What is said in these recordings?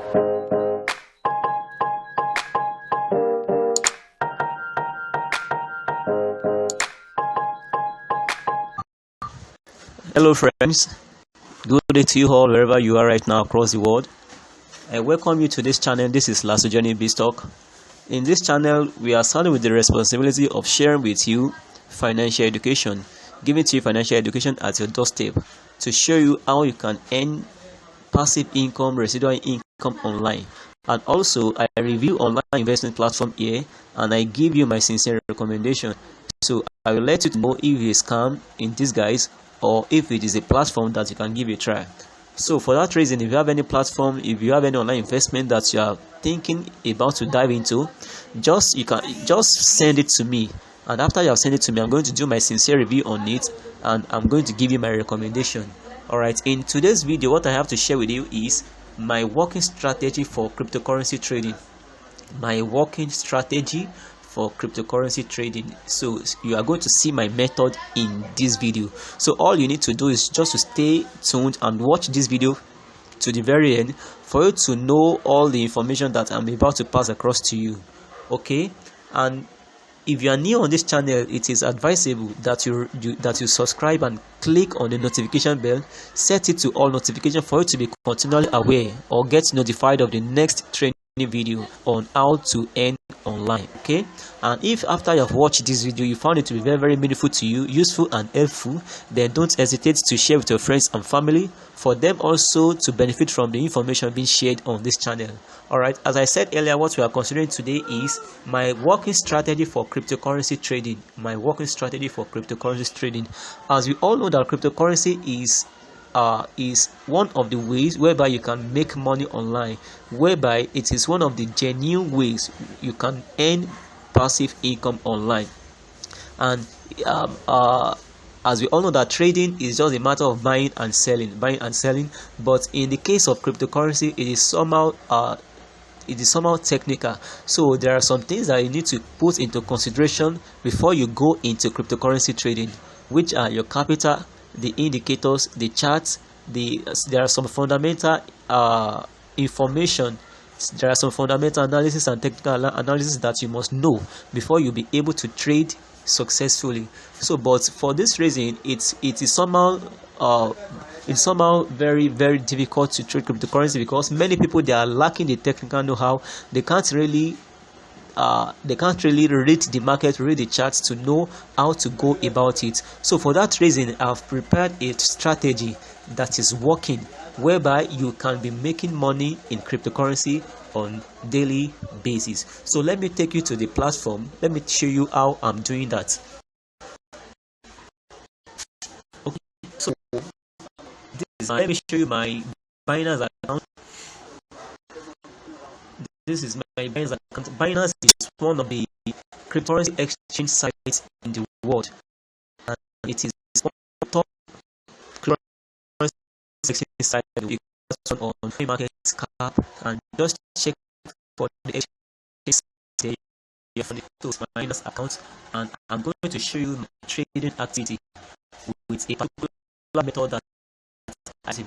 Hello friends, good day to you all wherever you are right now across the world. I welcome you to this channel. This is LASOJENIC BIZZTALK. In this channel, we are starting with the responsibility of sharing with you financial education, giving to you financial education at your doorstep to show you how you can earn passive income, residual income online. And also, I review online investment platform here and I give you my sincere recommendation. So I will let you know if it is scam in disguise or if it is a platform that you can give a try. So for that reason, if you have any platform, if you have any online investment that you are thinking about to dive into, you can just send it to me, and after you have sent it to me, I'm going to do my sincere review on it and I'm going to give you my recommendation. Alright, in today's video, what I have to share with you is my working strategy for cryptocurrency trading. My working strategy for cryptocurrency trading. So you are going to see my method in this video. So all you need to do is just to stay tuned and watch this video to the very end for you to know all the information that I'm about to pass across to you. Okay, and if you are new on this channel, it is advisable that you subscribe and click on the notification bell, set it to all notifications for you to be continually aware or get notified of the next training video on how to earn online. Okay, and if after you have watched this video you found it to be very meaningful to you, useful and helpful, then don't hesitate to share with your friends and family for them also to benefit from the information being shared on this channel. All right, as I said earlier, what we are considering today is my working strategy for cryptocurrency trading. My working strategy for cryptocurrency trading. As we all know that cryptocurrency is one of the ways whereby you can make money online, whereby it is one of the genuine ways you can earn passive income online. And as we all know that trading is just a matter of buying and selling, but in the case of cryptocurrency, it is somehow technical. So there are some things that you need to put into consideration before you go into cryptocurrency trading, which are your capital, the indicators, the charts. There are some fundamental information. There are some fundamental analysis and technical analysis that you must know before you be able to trade successfully. So, but for this reason, it is somehow very difficult to trade cryptocurrency because many people, they are lacking the technical know-how. They can't really read the market, read the charts to know how to go about it. So for that reason, I've prepared a strategy that is working, whereby you can be making money in cryptocurrency on daily basis. So let me take you to the platform. Let me show you how I'm doing that. Okay, so let me show you my Binance account. This is my Binance account. Binance is one of the cryptocurrency exchange sites in the world, and it is one of the top cryptocurrency exchange sites you can on market cap and just check for the exchange site. You have the Binance account, and I'm going to show you my trading activity with a particular method that I see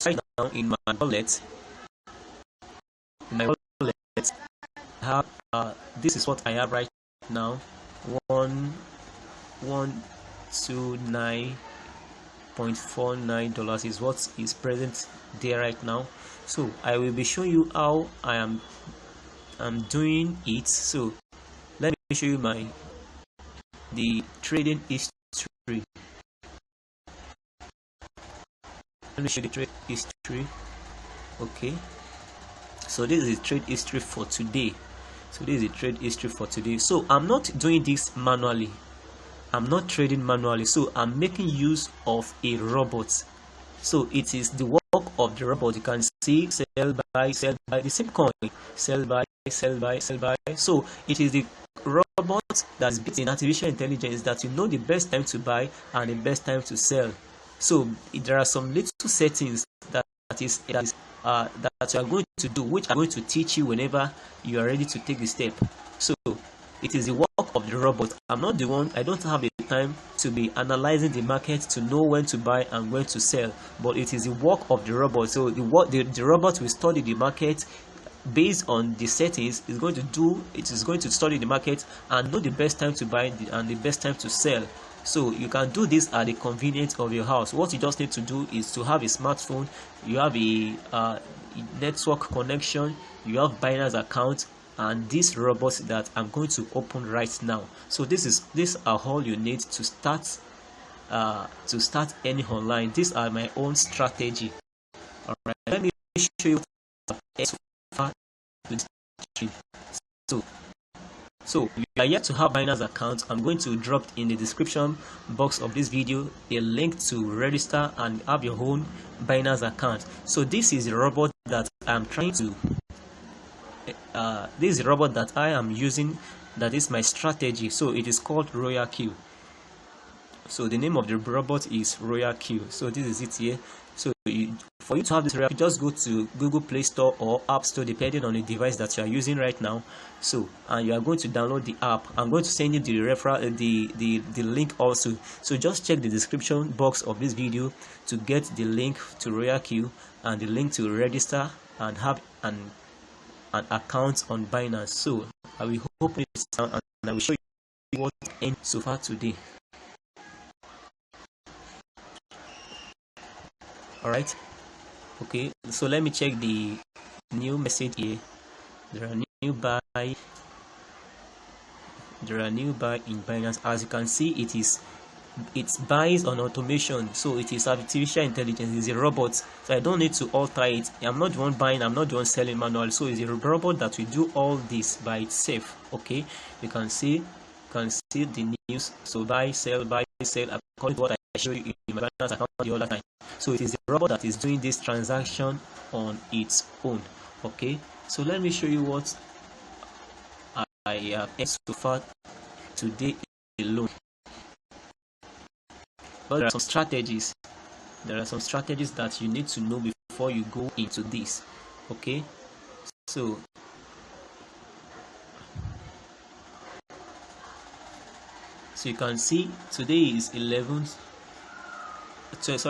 right now in my wallet. This is what I have right now. $129.49 is what is present there right now. So I will be showing you how I'm doing it. So let me show you the trading history. Let me show you the trade history. Okay, so this is the trade history for today. So I'm not doing this manually. I'm not trading manually. So I'm making use of a robot. So it is the work of the robot. You can see sell buy, the same coin, sell buy. So it is the robot that is built in artificial intelligence that you know the best time to buy and the best time to sell. So there are some little settings that you are going to do, which I'm going to teach you whenever you are ready to take the step. So it is the work of the robot. I'm not the one. I don't have the time to be analyzing the market to know when to buy and when to sell, but it is the work of the robot. So the robot will study the market based on the settings. It is going to study the market and know the best time to buy and the best time to sell. So you can do this at the convenience of your house. What you just need to do is to have a smartphone, you have a network connection, you have Binance account, and these robots that I'm going to open right now. So these are all you need to start any online. These are my own strategy. All right, let me show you what I've so if you are yet to have Binance account, I'm going to drop in the description box of this video a link to register and have your own Binance account. So this is a robot that I'm trying to this is a robot that I am using, that is my strategy. So it is called ROYALQ. So the name of the robot is ROYALQ. So this is it here. So for you to have this ROYALQ, just go to Google Play Store or App Store depending on the device that you are using right now. So and you are going to download the app. I'm going to send you the link also. So just check the description box of this video to get the link to ROYALQ and the link to register and have an account on Binance. So I will open it down and I will show you what ends so far today. Alright, okay, so let me check the new message here. There are new buy in Binance. As you can see, it's buys on automation. So it is artificial intelligence. It's a robot, so I don't need to alter it. I'm not the one buying, I'm not the one selling manual. So it's a robot that will do all this by itself. Okay, you can see the news. So buy, sell, according to what I showed you in my Binance account the other time. So it is a robot that is doing this transaction on its own. Okay, so let me show you what I have earned so far today alone. But there are some strategies. There are some strategies that you need to know before you go into this. Okay, so you can see today is 11th. Today is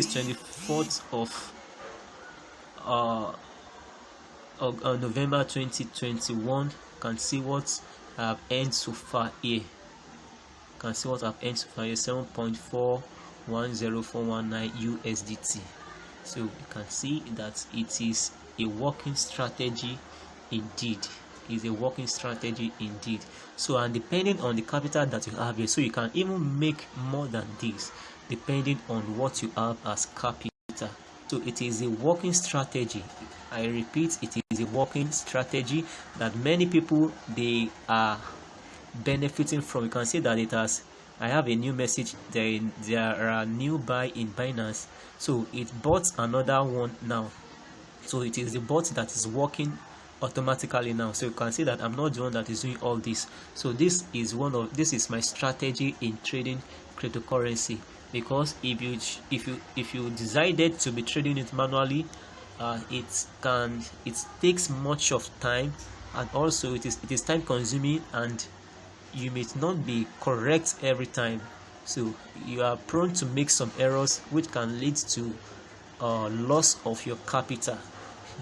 24th of November 2021. You can see what I have earned so far here. You can see what I've earned so far here, 7.410419 USDT. So you can see that it is a working strategy indeed. Is a working strategy indeed. So and depending on the capital that you have here, so you can even make more than this depending on what you have as capital. So it is a working strategy. I repeat, it is a working strategy that many people they are benefiting from. You can see that it has. I have a new message. There are new buy in Binance. So it bought another one now. So it is the bot that is working automatically now. So you can see that I'm not the one that is doing all this. So this is my strategy in trading cryptocurrency, because if you decided to be trading it manually, it takes much of time, and also it is time consuming, and you may not be correct every time. So you are prone to make some errors which can lead to loss of your capital.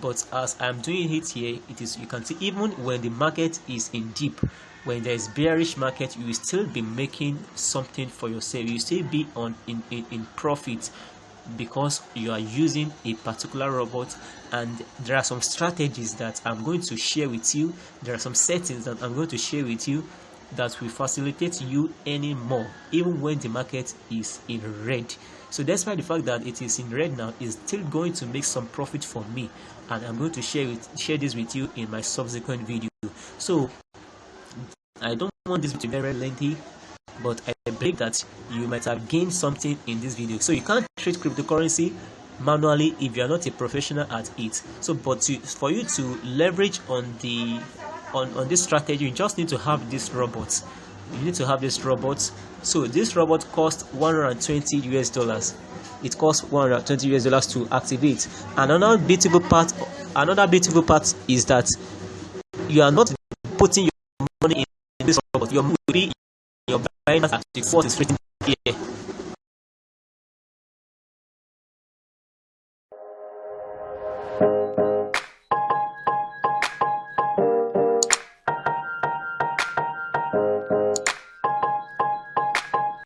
But as I'm doing it here, you can see even when the market is in dip, when there is bearish market, you will still be making something for yourself. You will still be in profit, because you are using a particular robot. And there are some strategies that I'm going to share with you. There are some settings that I'm going to share with you that will facilitate you earning more even when the market is in red. So despite the fact that it is in red now, it's still going to make some profit for me, and I'm going to share this with you in my subsequent video. So I don't want this to be very lengthy, but I believe that you might have gained something in this video. So you can't trade cryptocurrency manually if you are not a professional at it. So for you to leverage on this strategy, you just need to have this robot. You need to have this robot. So this robot costs $120 US. It costs $120 US to activate. And another beautiful part is that you are not putting your money in this your money will be in your Binance active. What is written here.